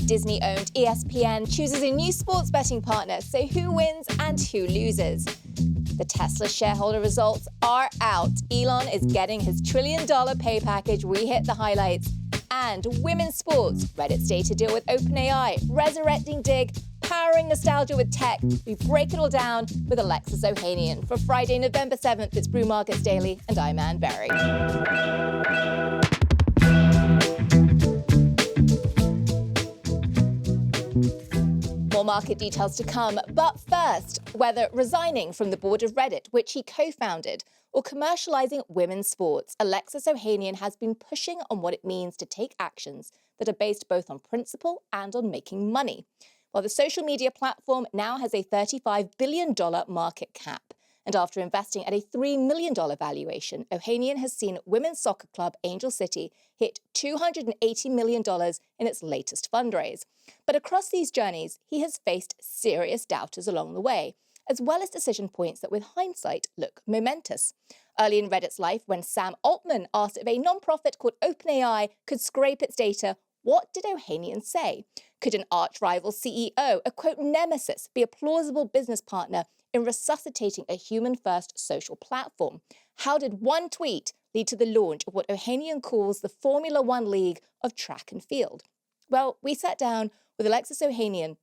Disney-owned ESPN chooses a new sports betting partner, so who wins and who loses? The Tesla shareholder results are out. Elon is getting his $1 trillion pay package. We hit the highlights. And women's sports, Reddit's data deal with OpenAI, resurrecting Dig, powering nostalgia with tech. We break it all down with Alexis Ohanian. For Friday, November 7th, it's Brew Markets Daily, and I'm Anne Berry. More market details to come, but first, whether resigning from the board of Reddit, which he co-founded, or commercializing women's sports, Alexis Ohanian has been pushing on what it means to take actions that are based both on principle and on making money. While the social media platform now has a $35 billion market cap, and after investing at a $3 million valuation, Ohanian has seen women's soccer club Angel City hit $280 million in its latest fundraise. But across these journeys, he has faced serious doubters along the way, as well as decision points that with hindsight look momentous. Early in Reddit's life, when Sam Altman asked if a nonprofit called OpenAI could scrape its data, what did Ohanian say? Could an arch-rival CEO, a quote nemesis, be a plausible business partner in resuscitating a human-first social platform? How did one tweet lead to the launch of what Ohanian calls the Formula One League of track and field? Well, we sat down with Alexis Ohanian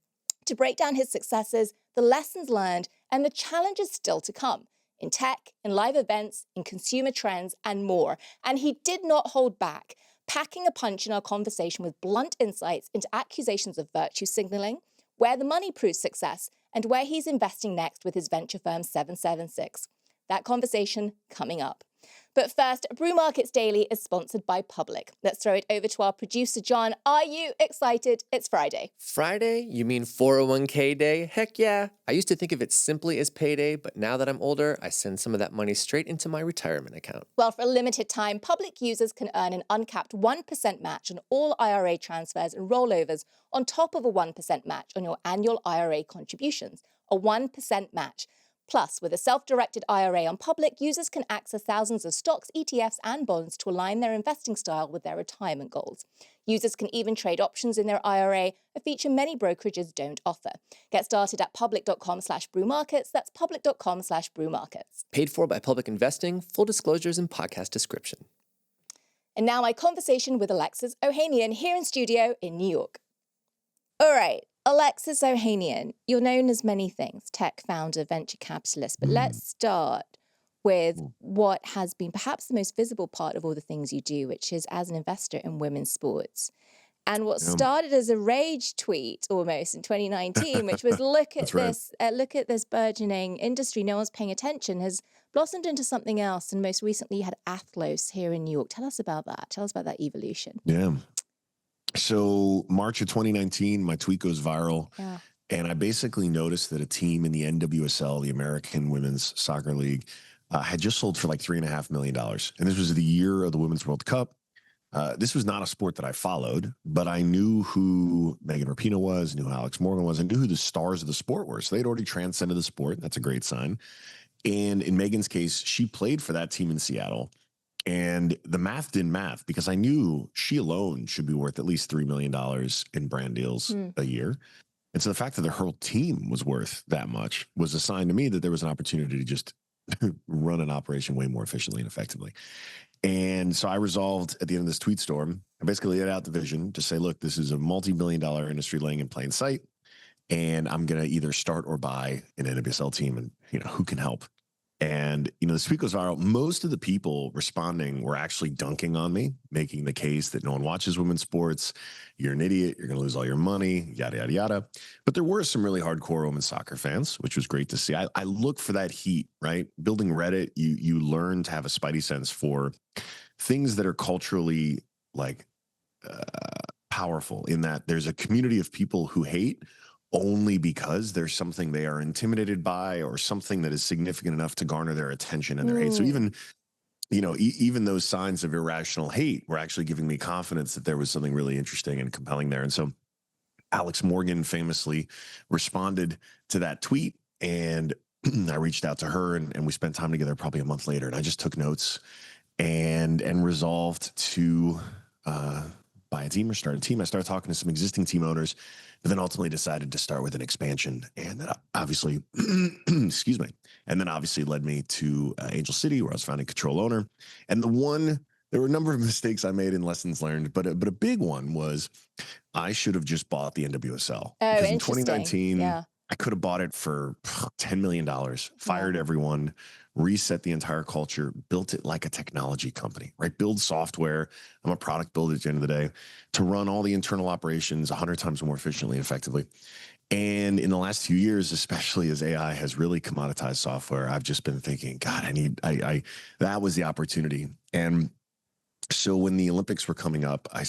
to break down his successes, the lessons learned, and the challenges still to come in tech, in live events, in consumer trends, and more. And he did not hold back, packing a punch in our conversation with blunt insights into accusations of virtue signaling, where the money proves success, and where he's investing next with his venture firm 776. That conversation coming up. But first, Brew Markets Daily is sponsored by Public. Let's throw it over to our producer, John. Are you excited? It's Friday. Friday? You mean 401k day? Heck yeah. I used to think of it simply as payday, but now that I'm older, I send some of that money straight into my retirement account. Well, for a limited time, Public users can earn an uncapped 1% match on all IRA transfers and rollovers on top of a 1% match on your annual IRA contributions. A 1% match. Plus, with a self-directed IRA on Public, users can access thousands of stocks, ETFs, and bonds to align their investing style with their retirement goals. Users can even trade options in their IRA, a feature many brokerages don't offer. Get started at public.com/brewmarkets. That's public.com/brewmarkets. Paid for by Public Investing. Full disclosures in podcast description. And now my conversation with Alexis Ohanian here in studio in New York. All right. Alexis Ohanian, you're known as many things, tech founder, venture capitalist, but let's start with what has been perhaps the most visible part of all the things you do, which is as an investor in women's sports. And what started as a rage tweet almost in 2019, which was look at this burgeoning industry, no one's paying attention, has blossomed into something else. And most recently you had Athlos here in New York. Tell us about that. Tell us about that evolution. Yeah. So March of 2019, my tweet goes viral. Yeah. And I basically noticed that a team in the NWSL, the American Women's Soccer League, had just sold for like $3.5 million. And this was the year of the Women's World Cup. This was not a sport that I followed, but I knew who Megan Rapinoe was, knew who Alex Morgan was, and knew who the stars of the sport were. So they'd already transcended the sport. That's a great sign. And in Megan's case, she played for that team in Seattle. And the math didn't math because I knew she alone should be worth at least $3 million in brand deals a year. And so the fact that their whole team was worth that much was a sign to me that there was an opportunity to just run an operation way more efficiently and effectively. And so I resolved at the end of this tweet storm, I basically laid out the vision to say, look, this is a multi-billion-dollar industry laying in plain sight. And I'm going to either start or buy an NWSL team and, who can help? And, this tweet goes viral. Most of the people responding were actually dunking on me, making the case that no one watches women's sports. You're an idiot. You're going to lose all your money, yada, yada, yada. But there were some really hardcore women's soccer fans, which was great to see. I look for that heat, right? Building Reddit, you learn to have a spidey sense for things that are culturally powerful in that there's a community of people who hate only because there's something they are intimidated by or something that is significant enough to garner their attention and their hate. So even, even those signs of irrational hate were actually giving me confidence that there was something really interesting and compelling there. And so Alex Morgan famously responded to that tweet, and I reached out to her and we spent time together probably a month later, and I just took notes and resolved to buy a team or start a team. I started talking to some existing team owners, but then ultimately decided to start with an expansion. And that obviously, excuse me, and then obviously led me to Angel City, where I was founding control owner. And there were a number of mistakes I made and lessons learned, but a big one was I should have just bought the NWSL. Oh, Because in interesting. 2019, Yeah. I could have bought it for $10 million, fired everyone, reset the entire culture, built it like a technology company, right? Build software. I'm a product builder at the end of the day to run all the internal operations 100 times more efficiently and effectively. And in the last few years, especially as AI has really commoditized software, I've just been thinking, God, that was the opportunity. And so when the Olympics were coming up, I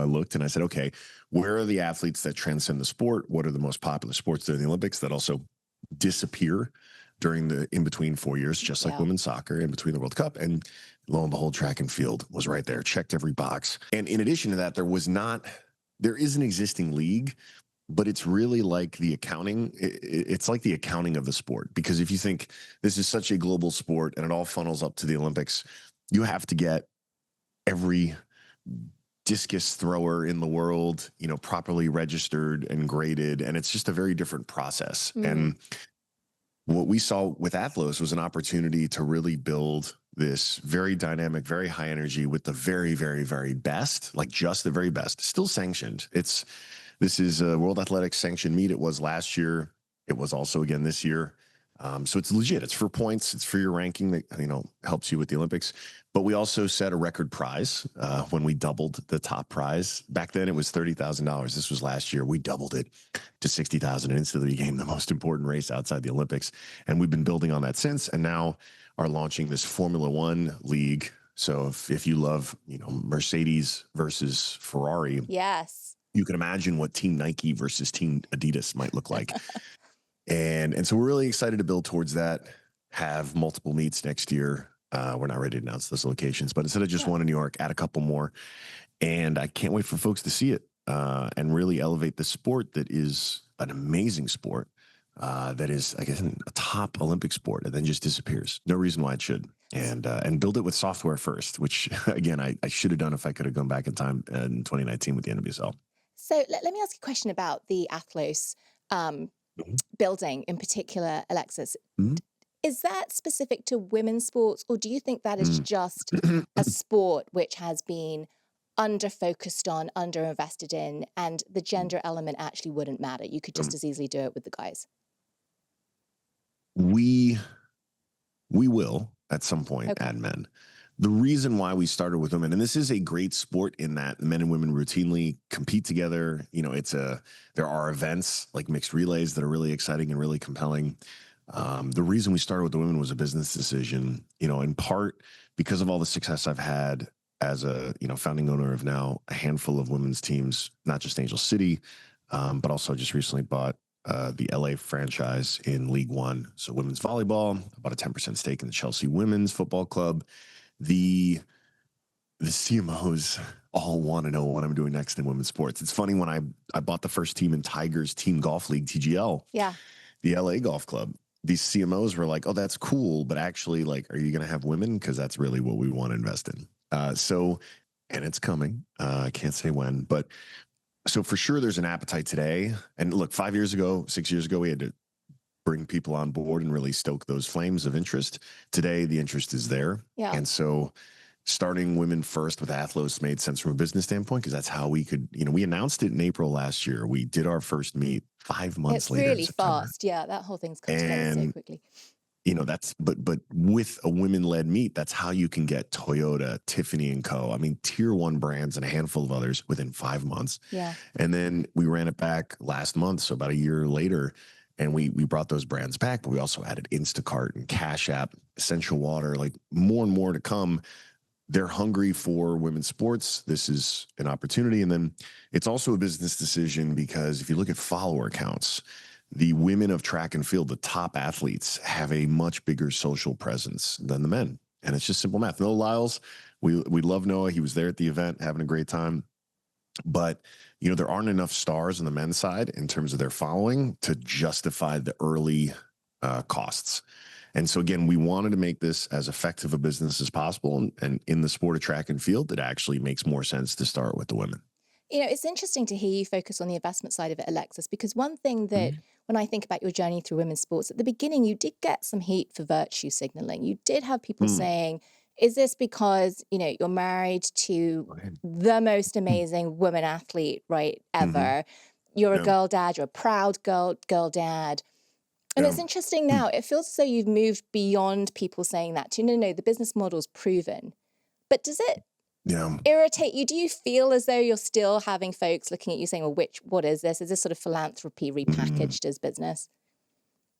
looked and I said, okay, where are the athletes that transcend the sport? What are the most popular sports during the Olympics that also disappear during the in-between 4 years, just like women's soccer in between the World Cup? And lo and behold, track and field was right there, checked every box. And in addition to that, there is an existing league, but it's really like the accounting. It's like the accounting of the sport, because if you think this is such a global sport and it all funnels up to the Olympics, you have to get every discus thrower in the world, properly registered and graded. And it's just a very different process. And what we saw with Athlos was an opportunity to really build this very dynamic, very high energy with the very, very, very best, like just the very best, still sanctioned. This is a World Athletics sanctioned meet. It was last year. It was also again this year. So it's legit. It's for points. It's for your ranking that, helps you with the Olympics. But we also set a record prize when we doubled the top prize. Back then it was $30,000. This was last year. We doubled it to $60,000 and instantly became the most important race outside the Olympics. And we've been building on that since, and now are launching this Formula One league. So if you love, Mercedes versus Ferrari, yes, you can imagine what Team Nike versus Team Adidas might look like. And so we're really excited to build towards that, have multiple meets next year. We're not ready to announce those locations, but instead of just one in New York, add a couple more. And I can't wait for folks to see it and really elevate the sport that is an amazing sport that is, I guess, a top Olympic sport and then just disappears. No reason why it should. And build it with software first, which, again, I should have done if I could have gone back in time in 2019 with the NWSL. So let me ask you a question about the Athlos building in particular, Alexis. Is that specific to women's sports, or do you think that is just a sport which has been under-focused on, under-invested in, and the gender element actually wouldn't matter? You could just as easily do it with the guys. We will at some point add men. The reason why we started with women, and this is a great sport in that men and women routinely compete together. There are events like mixed relays that are really exciting and really compelling. The reason we started with the women was a business decision, in part because of all the success I've had as a, founding owner of now a handful of women's teams, not just Angel City, but also just recently bought the LA franchise in League One. So women's volleyball, about a 10% stake in the Chelsea Women's Football Club. The CMOs all want to know what I'm doing next in women's sports. It's funny, when I bought the first team in Tigers Team Golf League, TGL, the LA Golf Club, these CMOs were like, oh, that's cool, but actually, like, are you going to have women? Because that's really what we want to invest in. And it's coming. I can't say when, but so for sure there's an appetite today. And look, 6 years ago, we had to bring people on board and really stoke those flames of interest. Today, the interest is there. And so starting women first with Athlos made sense from a business standpoint, because that's how we could, we announced it in April last year. We did our first meet 5 months later. It's really fast. Yeah, that whole thing's come together so quickly. But with a women-led meet, that's how you can get Toyota, Tiffany and Co. I mean, tier 1 brands and a handful of others within 5 months. And then we ran it back last month, so about a year later, and we brought those brands back, but we also added Instacart and Cash App, Essential Water, like more and more to come. They're hungry for women's sports. This is an opportunity. And then it's also a business decision, because if you look at follower counts, the women of track and field, the top athletes, have a much bigger social presence than the men. And it's just simple math. Noah Lyles, we love Noah. He was there at the event having a great time. But, there aren't enough stars on the men's side in terms of their following to justify the early costs. And so again, we wanted to make this as effective a business as possible. And in the sport of track and field, it actually makes more sense to start with the women. It's interesting to hear you focus on the investment side of it, Alexis, because one thing that when I think about your journey through women's sports, at the beginning, you did get some heat for virtue signaling. You did have people saying, is this because, you're married to the most amazing woman athlete, right, ever? You're a girl dad, you're a proud girl dad. And it's interesting now, it feels as though you've moved beyond people saying that to, no, the business model's proven. But does it irritate you? Do you feel as though you're still having folks looking at you saying, well, what is this? Is this sort of philanthropy repackaged as business?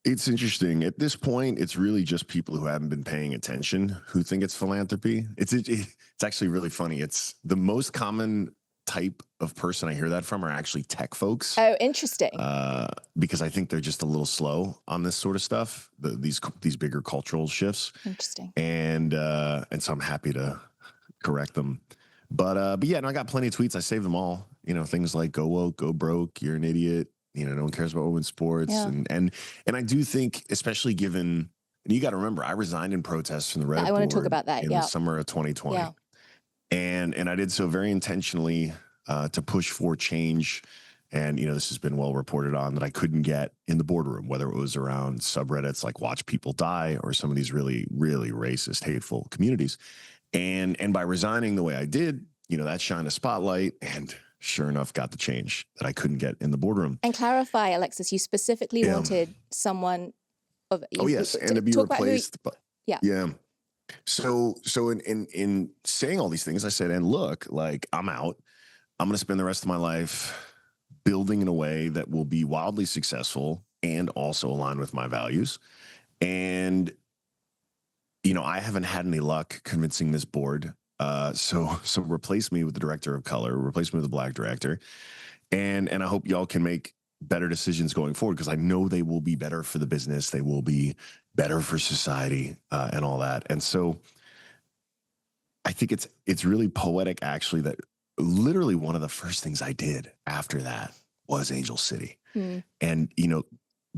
It's interesting. At this point, it's really just people who haven't been paying attention who think it's philanthropy. It's actually really funny. It's the most common type of person I hear that from are actually tech folks. Oh, interesting. Because I think they're just a little slow on this sort of stuff, these bigger cultural shifts. Interesting. And so I'm happy to correct them. But yeah, and I got plenty of tweets. I saved them all. Things like go woke, go broke, you're an idiot. No one cares about women's sports. Yeah. And I do think, especially given, and you got to remember, I resigned in protest from the Reddit I want to board talk about that. in the summer of 2020. Yeah. And I did so very intentionally to push for change. And, this has been well reported on that I couldn't get in the boardroom, whether it was around subreddits like Watch People Die or some of these really, really racist, hateful communities. And by resigning the way I did, that shined a spotlight and sure enough got the change that I couldn't get in the boardroom. And clarify, Alexis, you specifically wanted someone of... yes, and to be replaced. So in saying all these things, I said, and look, like I'm out. I'm going to spend the rest of my life building in a way that will be wildly successful and also align with my values. And, I haven't had any luck convincing this board. So replace me with the director of color, replace me with a black director. And I hope y'all can make better decisions going forward, because I know they will be better for the business. They will be better for society and all that. And so I think it's really poetic, actually, that literally one of the first things I did after that was Angel City. And,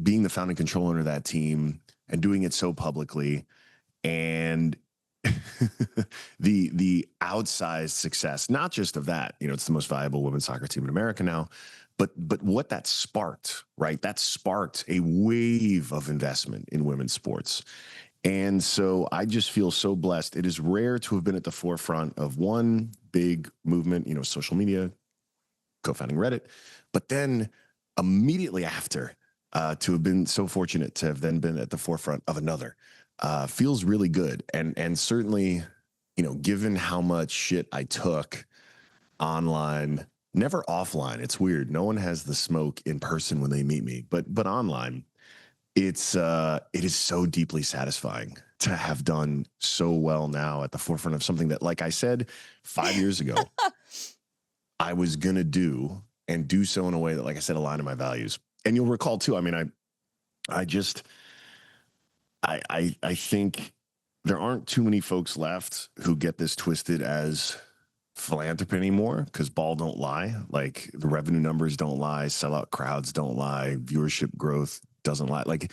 being the founding control owner of that team and doing it so publicly, and the outsized success, not just of that, it's the most valuable women's soccer team in America now, but what that sparked, right? That sparked a wave of investment in women's sports. And so I just feel so blessed. It is rare to have been at the forefront of one big movement, social media, co-founding Reddit, but then immediately after to have been so fortunate to have then been at the forefront of another. Feels really good. And certainly, given how much shit I took online, never offline. It's weird. No one has the smoke in person when they meet me, but online, it is so deeply satisfying to have done so well now at the forefront of something that, like I said, 5 years ago, I was going to do, and do so in a way that, like I said, aligned to my values. And you'll recall too, I mean, I think there aren't too many folks left who get this twisted as philanthropy anymore, because ball don't lie. Like, the revenue numbers don't lie, sellout crowds don't lie, viewership growth doesn't lie. Like,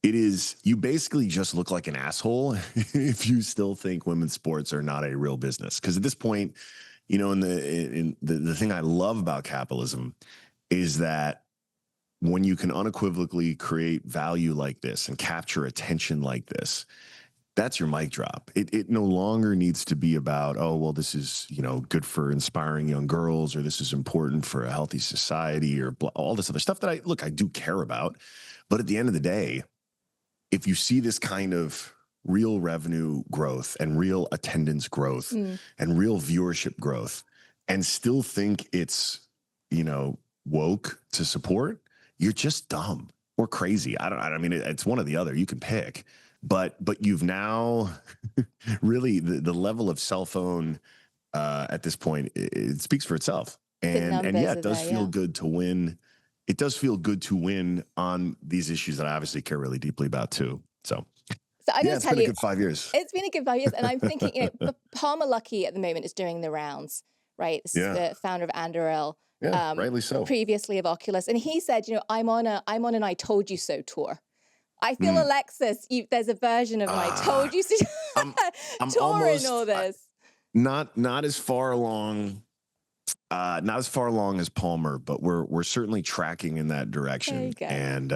it is, you basically just look like an asshole if you still think women's sports are not a real business. Because at this point, the thing I love about capitalism is that when you can unequivocally create value like this and capture attention like this, that's your mic drop. It no longer needs to be about, oh, well, this is, good for inspiring young girls, or this is important for a healthy society, or all this other stuff that I do care about. But at the end of the day, if you see this kind of real revenue growth and real attendance growth and real viewership growth, and still think it's, woke to support, you're just dumb or crazy. I mean, it's one or the other. You can pick, but you've now really the level of cell phone at this point, it speaks for itself. And yeah, it does feel good to win. It does feel good to win on these issues that I obviously care really deeply about too. So I yeah, it's been a good 5 years. It's been a good 5 years. And I'm thinking, Palmer Luckey at the moment is doing the rounds, right? This is the founder of Anduril. Yeah, rightly so. Previously of Oculus. And he said, I'm on an I told you so tour. I feel Alexis, there's a version of I told you so. I'm touring all this. Not as far along. Not as far along as Palmer, but we're certainly tracking in that direction. There you go. And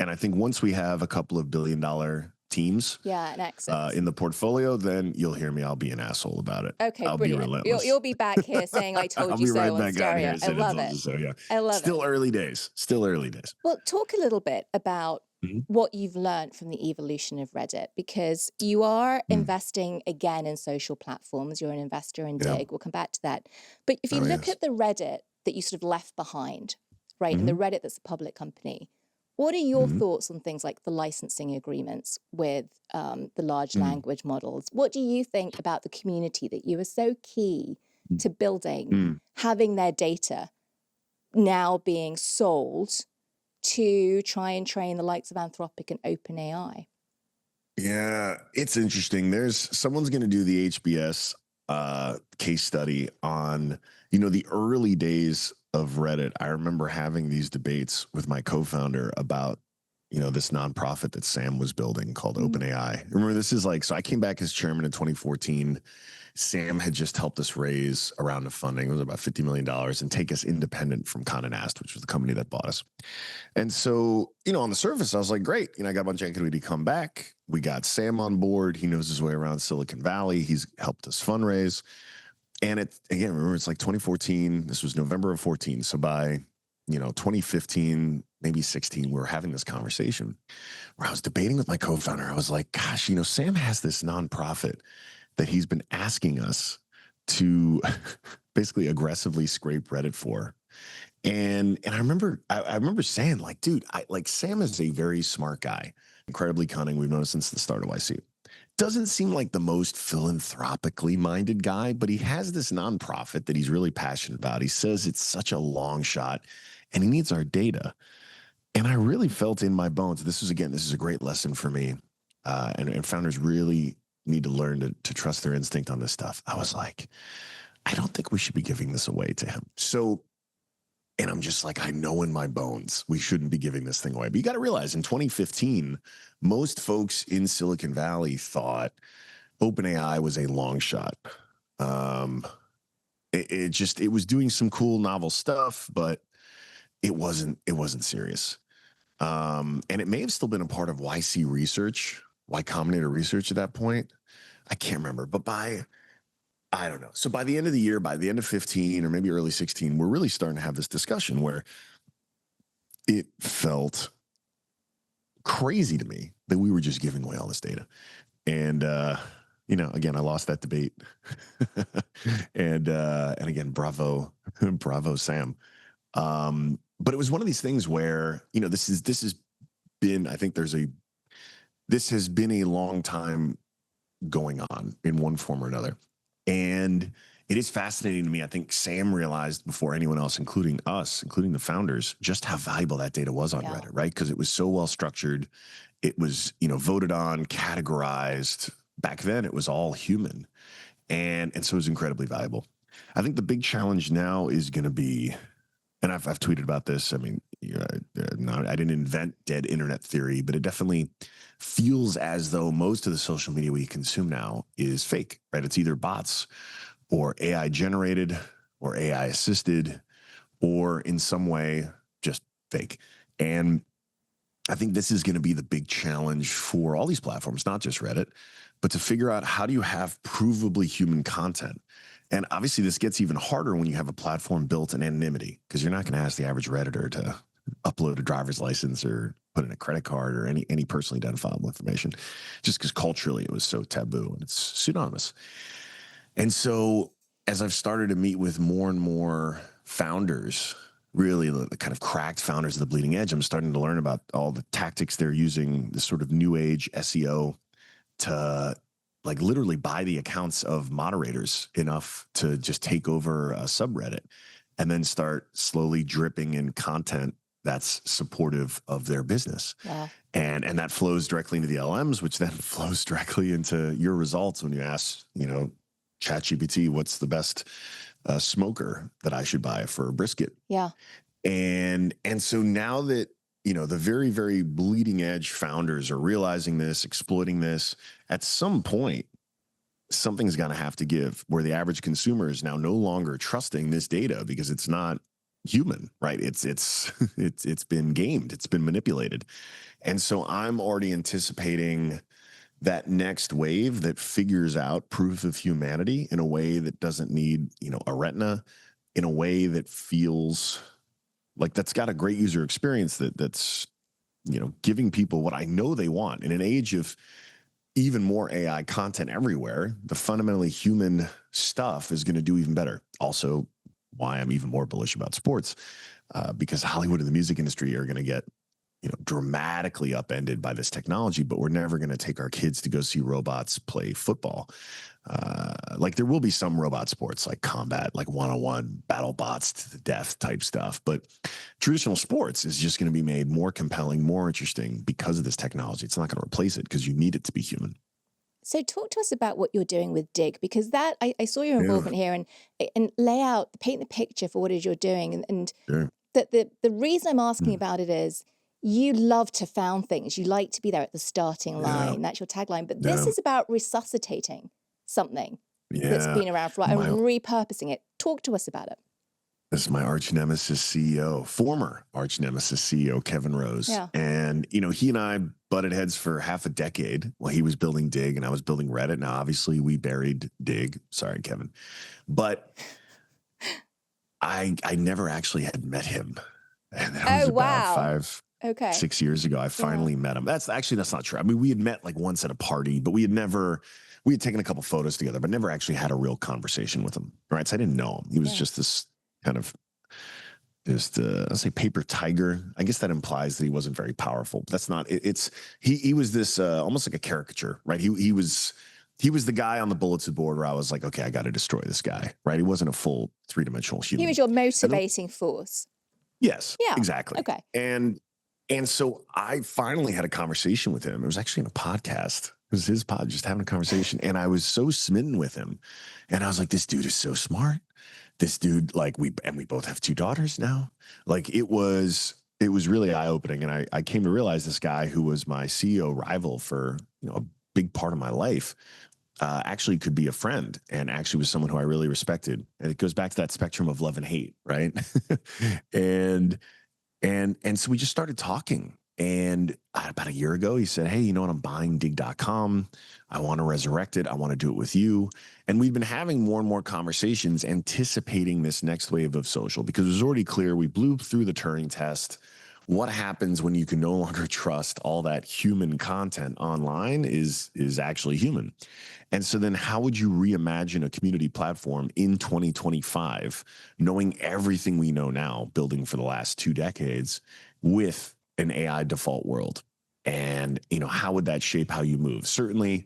I think once we have a couple of billion-dollar teams, and exits in the portfolio, then you'll hear me. I'll be an asshole about it. Okay, I'll brilliant. be relentless. You'll be back here saying I told I'll you be so right on back out here stereo. I love it. So, yeah. I love Still it. early days. Still early days. Well, talk a little bit about Mhm. what you've learned from the evolution of Reddit, because you are investing again in social platforms. You're an investor in Yeah. Dig. We'll come back to that. But if you Oh, look yes. at the Reddit that you sort of left behind, right, and the Reddit that's a public company, what are your thoughts on things like the licensing agreements with the large language models? What do you think about the community that you were so key to building, having their data now being sold to try and train the likes of Anthropic and OpenAI? Yeah, it's interesting. Someone's going to do the HBS case study on, the early days of Reddit. I remember having these debates with my co-founder about, this nonprofit that Sam was building called OpenAI. Remember, this is so I came back as chairman in 2014. Sam had just helped us raise a round of funding. It was about $50 million and take us independent from Condé Nast, which was the company that bought us. And so, on the surface, I was like, great. I got a bunch of equity to come back. We got Sam on board. He knows his way around Silicon Valley. He's helped us fundraise. And remember, it's like 2014. This was November of 14. So by, 2015, maybe 16, we were having this conversation where I was debating with my co-founder. I was like, gosh, Sam has this nonprofit that he's been asking us to basically aggressively scrape Reddit for. And I remember saying, dude, Sam is a very smart guy, incredibly cunning. We've known him since the start of YC. Doesn't seem like the most philanthropically minded guy, but he has this nonprofit that he's really passionate about. He says it's such a long shot and he needs our data. And I really felt in my bones, this is a great lesson for me. And founders really need to learn to trust their instinct on this stuff. I was like, I don't think we should be giving this away to him. So, and I'm just like, I know in my bones, we shouldn't be giving this thing away. But you got to realize in 2015, most folks in Silicon Valley thought OpenAI was a long shot. It was doing some cool novel stuff, but it wasn't serious. And it may have still been a part of YC research, Y Combinator research at that point. I can't remember, but I don't know. So by the end of the year, by the end of 15 or maybe early 16, we're really starting to have this discussion where it felt crazy to me that we were just giving away all this data. And, again, I lost that debate. and again, bravo, Sam. But it was one of these things where, this has been, I think this has been a long time going on in one form or another. And it is fascinating to me. I think Sam realized before anyone else, including us, including the founders, just how valuable that data was on Reddit, right? Because it was so well structured. It was, voted on, categorized. Back then, it was all human. And so it was incredibly valuable. I think the big challenge now is going to be, and I've tweeted about this. I mean, I didn't invent dead internet theory, but it definitely feels as though most of the social media we consume now is fake, right? It's either bots or AI generated or AI assisted or in some way just fake. And I think this is going to be the big challenge for all these platforms, not just Reddit, but to figure out how do you have provably human content. And obviously this gets even harder when you have a platform built in anonymity, because you're not going to ask the average Redditor to upload a driver's license or put in a credit card or any personally identifiable information, just because culturally it was so taboo and it's pseudonymous. And so as I've started to meet with more and more founders, really the kind of cracked founders of the bleeding edge, I'm starting to learn about all the tactics they're using, this sort of new age SEO to literally buy the accounts of moderators enough to just take over a subreddit and then start slowly dripping in content that's supportive of their business. Wow. And that flows directly into the LMs, which then flows directly into your results when you ask, ChatGPT, what's the best smoker that I should buy for a brisket? Yeah. And so now that the very, very bleeding edge founders are realizing this, exploiting this. At some point, something's going to have to give where the average consumer is now no longer trusting this data because it's not human, right? It's been gamed, it's been manipulated. And so I'm already anticipating that next wave that figures out proof of humanity in a way that doesn't need, a retina, in a way that feels like that's got a great user experience that's giving people what I know they want. In an age of even more AI content everywhere, the fundamentally human stuff is going to do even better. Also, why I'm even more bullish about sports, because Hollywood and the music industry are going to get dramatically upended by this technology, but we're never going to take our kids to go see robots play football. Like there will be some robot sports like combat, like one-on-one battle bots to the death type stuff. But traditional sports is just going to be made more compelling, more interesting because of this technology. It's not going to replace it because you need it to be human. So talk to us about what you're doing with Dig, because that I saw your involvement here and lay out, paint the picture for what it is you're doing. And Sure. the reason I'm asking about it is you love to found things. You like to be there at the starting line. That's your tagline. But this is about resuscitating something that's been around for a while and repurposing it. Talk to us about it. This is my arch-nemesis CEO, former arch-nemesis CEO, Kevin Rose. Yeah. And, he and I butted heads for half a decade while he was building Dig and I was building Reddit. Now, obviously, we buried Dig. Sorry, Kevin. But I never actually had met him. And that was about 6 years ago. I finally met him. That's not true. I mean, we had met like once at a party, but we had taken a couple photos together, but never actually had a real conversation with him. Right. So I didn't know him. He was just this kind of I'll say paper tiger. I guess that implies that he wasn't very powerful. But that's not it. He was this almost like a caricature, right? He was the guy on the bulletin board where I was like, okay, I got to destroy this guy, right? He wasn't a full three-dimensional human. He was your motivating force. Yes, yeah, exactly. Okay. And so I finally had a conversation with him. It was actually in a podcast. It was his pod, just having a conversation. And I was so smitten with him. And I was like, this dude is so smart. This dude, like we both have 2 daughters now. Like it was really eye-opening. And I came to realize this guy who was my CEO rival for, a big part of my life, actually could be a friend and actually was someone who I really respected. And it goes back to that spectrum of love and hate, right? and so we just started talking. And about a year ago, he said, hey, you know what? I'm buying dig.com. I want to resurrect it. I want to do it with you. And we've been having more and more conversations anticipating this next wave of social because it was already clear we blew through the Turing test. What happens when you can no longer trust all that human content online is actually human. And so then how would you reimagine a community platform in 2025, knowing everything we know now, building for the last 2 decades with an AI default world? And, how would that shape how you move? Certainly,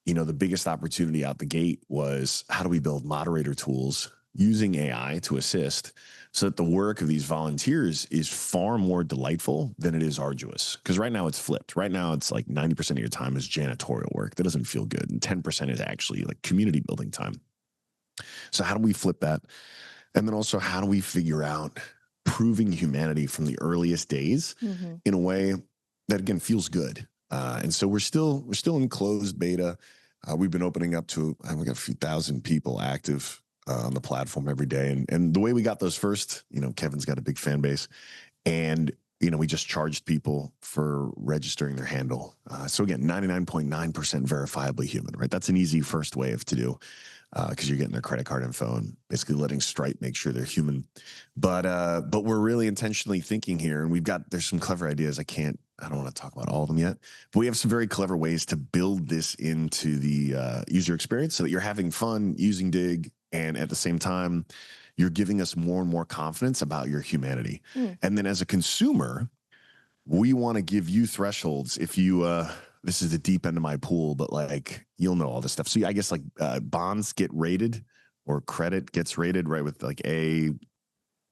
the biggest opportunity out the gate was how do we build moderator tools using AI to assist so that the work of these volunteers is far more delightful than it is arduous. Because right now it's flipped. Right now it's like 90% of your time is janitorial work. That doesn't feel good. And 10% is actually like community building time. So how do we flip that? And then also how do we figure out proving humanity from the earliest days in a way that, again, feels good? And so we're still in closed beta. We've been opening up to, we got a few thousand people active on the platform every day. And the way we got those first, Kevin's got a big fan base, and we just charged people for registering their handle. So again, 99.9% verifiably human, right? That's an easy first wave to do because you're getting their credit card info and basically letting Stripe make sure they're human. But we're really intentionally thinking here, and there's some clever ideas. I don't want to talk about all of them yet, but we have some very clever ways to build this into the user experience so that you're having fun using Dig, and at the same time, you're giving us more and more confidence about your humanity. And then as a consumer, we want to give you thresholds. If you, this is the deep end of my pool, but like, you'll know all this stuff. So I guess like bonds get rated or credit gets rated, right? With like A,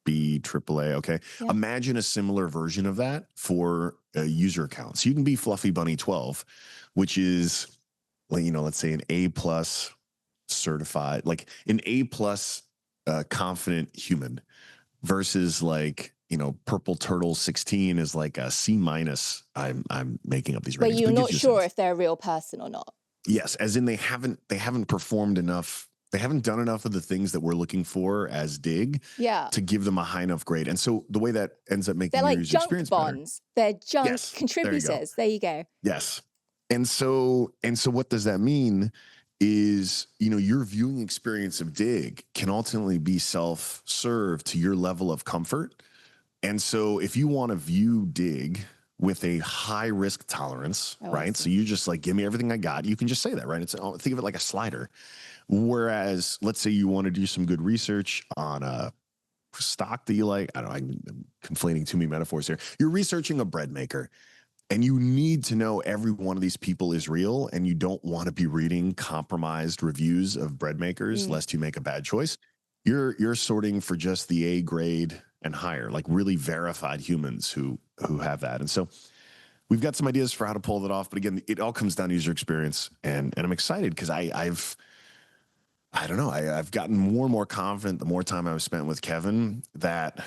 B, AAA. Okay. Yeah. Imagine a similar version of that for a user account. So you can be Fluffy Bunny 12, which is, let's say an A+ certified, like an A+ confident human versus like, Purple Turtle 16 is like a C minus. I'm making up these Where ratings. you're but it not gives you a sure sense. if they're a real person or not. Yes, as in they haven't performed enough. They haven't done enough of the things that we're looking for as Dig Yeah. to give them a high enough grade. And so the way that ends up making They're your like user junk experience bonds. They're junk Yes, there you go. contributors. There you go. better. Yes. And so what does that mean is, your viewing experience of Dig can ultimately be self-serve to your level of comfort. And so if you want to view Dig with a high risk tolerance, Oh, I right? see. So you just like, give me everything I got. You can just say that, right? Think of it like a slider. Whereas let's say you want to do some good research on a stock that you like. I don't know, I'm conflating too many metaphors here. You're researching a bread maker and you need to know every one of these people is real, and you don't want to be reading compromised reviews of bread makers lest you make a bad choice. You're sorting for just the A grade and higher, like really verified humans who have that. And so we've got some ideas for how to pull that off. But again, it all comes down to user experience. And I'm excited because I don't know, I've gotten more and more confident the more time I've spent with Kevin that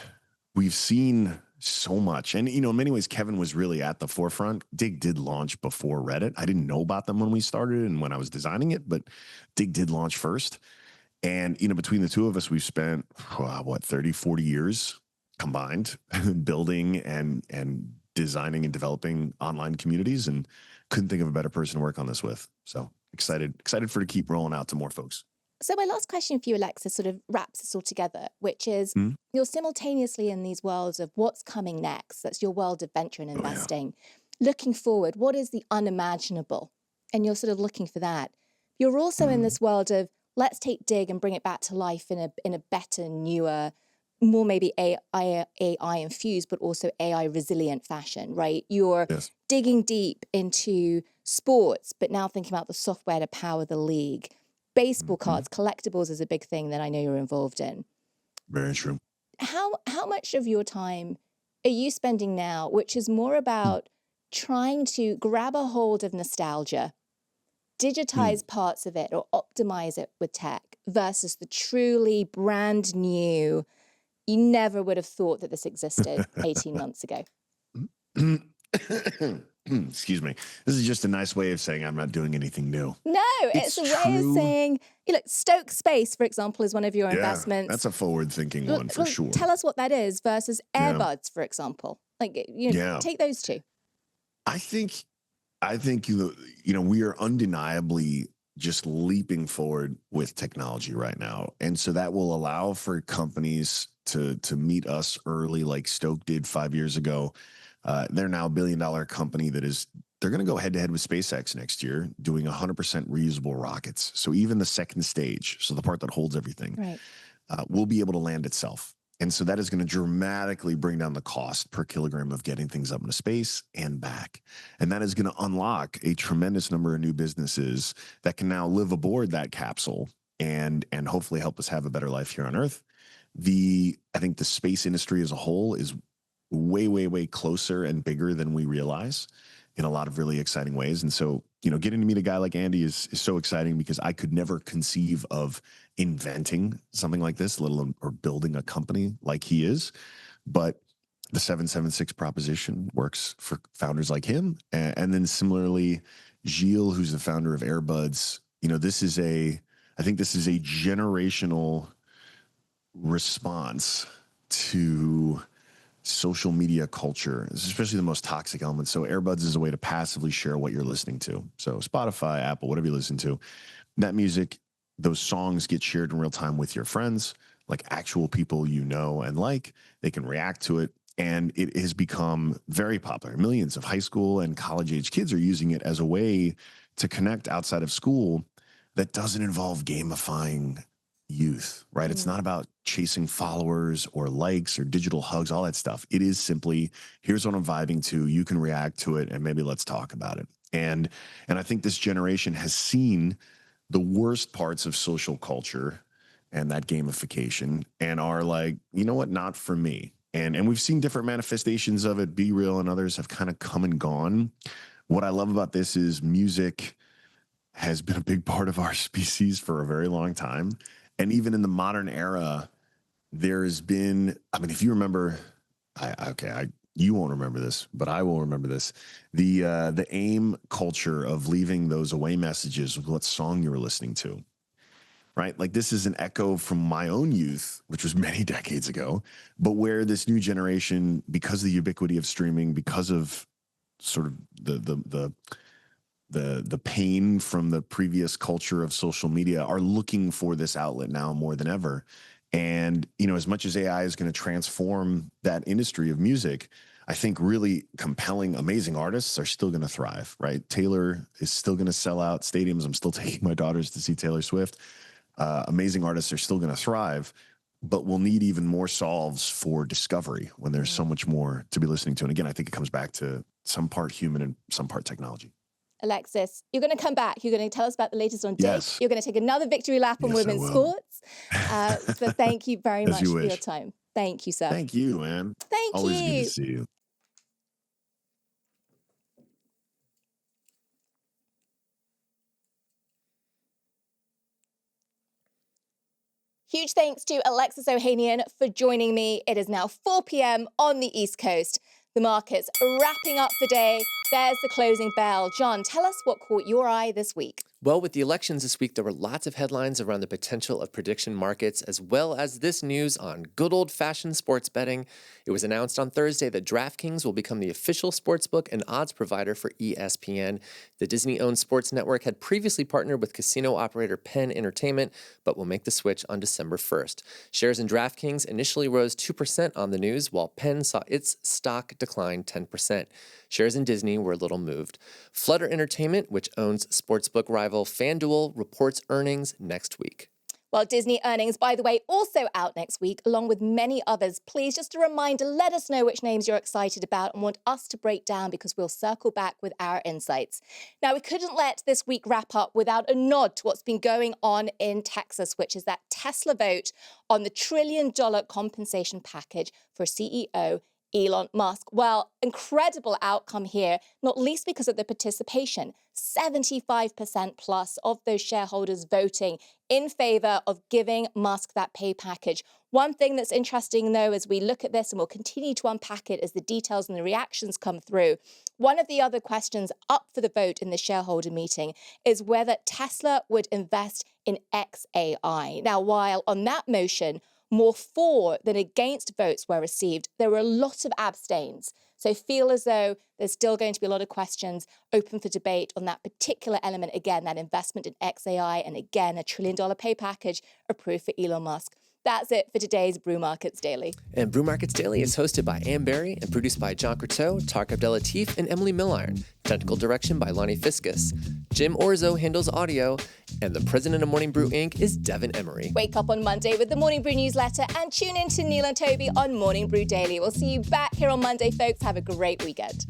we've seen so much. And, in many ways, Kevin was really at the forefront. Dig did launch before Reddit. I didn't know about them when we started and when I was designing it, but Dig did launch first. And, between the two of us, we've spent, 30, 40 years combined building and designing and developing online communities, and couldn't think of a better person to work on this with. So excited for it to keep rolling out to more folks. So my last question for you, Alexis, sort of wraps this all together, which is you're simultaneously in these worlds of what's coming next. That's your world of venture and investing. Looking forward, what is the unimaginable? And you're sort of looking for that. You're also in this world of let's take Dig and bring it back to life in a better, newer, more maybe AI infused, but also AI resilient fashion, right? You're digging deep into sports, but now thinking about the software to power the league. Baseball cards, collectibles is a big thing that I know you're involved in. Very true. How much of your time are you spending now, which is more about trying to grab a hold of nostalgia, digitize parts of it or optimize it with tech versus the truly brand new, you never would have thought that this existed 18 months ago? Excuse me. This is just a nice way of saying I'm not doing anything new. No, it's a way of saying, Stoke Space, for example, is one of your investments. That's a forward-thinking one for sure. Tell us what that is versus Airbuds, for example. Take those two. I think we are undeniably just leaping forward with technology right now, and so that will allow for companies to meet us early, like Stoke did 5 years ago. They're now $1 billion company they're going to go head to head with SpaceX next year, doing 100% reusable rockets. So even the second stage, so the part that holds everything, will be able to land itself. And so that is going to dramatically bring down the cost per kilogram of getting things up into space and back. And that is going to unlock a tremendous number of new businesses that can now live aboard that capsule and hopefully help us have a better life here on Earth. I think the space industry as a whole is way, way, way closer and bigger than we realize in a lot of really exciting ways. And so, getting to meet a guy like Andy is so exciting because I could never conceive of inventing something like this, let alone or building a company like he is. But the 776 proposition works for founders like him. And then similarly, Gilles, who's the founder of Airbuds, I think this is a generational response to social media culture, especially the most toxic elements. So Airbuds is a way to passively share what you're listening to. So Spotify, Apple, whatever you listen to, that music, those songs get shared in real time with your friends, like actual people you know and like. They can react to it. And it has become very popular. Millions of high school and college age kids are using it as a way to connect outside of school that doesn't involve gamifying youth, right? It's not about chasing followers or likes or digital hugs, all that stuff. It is simply, here's what I'm vibing to. You can react to it and maybe let's talk about it. And I think this generation has seen the worst parts of social culture and that gamification and are like, you know what, not for me. And we've seen different manifestations of it. Be Real and others have kind of come and gone. What I love about this is music has been a big part of our species for a very long time. And even in the modern era, there has been, if you remember you won't remember this, but I will remember this. The AIM culture of leaving those away messages with what song you were listening to, right? Like this is an echo from my own youth, which was many decades ago, but where this new generation, because of the ubiquity of streaming, because of sort of the pain from the previous culture of social media, are looking for this outlet now more than ever. And, you know, as much as AI is going to transform that industry of music, I think really compelling, amazing artists are still going to thrive, right? Taylor is still going to sell out stadiums. I'm still taking my daughters to see Taylor Swift. Amazing artists are still going to thrive, but we'll need even more solves for discovery when there's so much more to be listening to. And again, I think it comes back to some part human and some part technology. Alexis, you're going to come back. You're going to tell us about the latest on Dave. Yes. You're going to take another victory lap on women's sports. So thank you very much for your time. Thank you, sir. Thank you, man. Thank Always you. good to see you. Huge thanks to Alexis Ohanian for joining me. It is now 4 p.m. on the East Coast. The market's wrapping up the day. There's the closing bell. John, tell us what caught your eye this week. Well, with the elections this week, there were lots of headlines around the potential of prediction markets, as well as this news on good old-fashioned sports betting. It was announced on Thursday that DraftKings will become the official sportsbook and odds provider for ESPN. The Disney-owned sports network had previously partnered with casino operator Penn Entertainment, but will make the switch on December 1st. Shares in DraftKings initially rose 2% on the news, while Penn saw its stock decline 10%. Shares in Disney were a little moved. Flutter Entertainment, which owns sportsbook rival FanDuel, reports earnings next week. Well, Disney earnings, by the way, also out next week, along with many others. Please, just a reminder, let us know which names you're excited about and want us to break down, because we'll circle back with our insights. Now, we couldn't let this week wrap up without a nod to what's been going on in Texas, which is that Tesla vote on the $1 trillion compensation package for CEO Elon Musk. Well, incredible outcome here, not least because of the participation. 75% plus of those shareholders voting in favor of giving Musk that pay package. One thing that's interesting, though, as we look at this, and we'll continue to unpack it as the details and the reactions come through, one of the other questions up for the vote in the shareholder meeting is whether Tesla would invest in xAI. Now, while on that motion, more for than against votes were received, there were a lot of abstains. So feel as though there's still going to be a lot of questions open for debate on that particular element. Again, that investment in xAI, and again, $1 trillion pay package approved for Elon Musk. That's it for today's Brew Markets Daily. And Brew Markets Daily is hosted by Ann Berry and produced by John Crotteau, Tariq Abdellatif, and Emily Milliron. Technical direction by Lonnie Fiscus. Jim Orzo handles audio, and the president of Morning Brew Inc. is Devin Emery. Wake up on Monday with the Morning Brew newsletter and tune in to Neil and Toby on Morning Brew Daily. We'll see you back here on Monday, folks. Have a great weekend.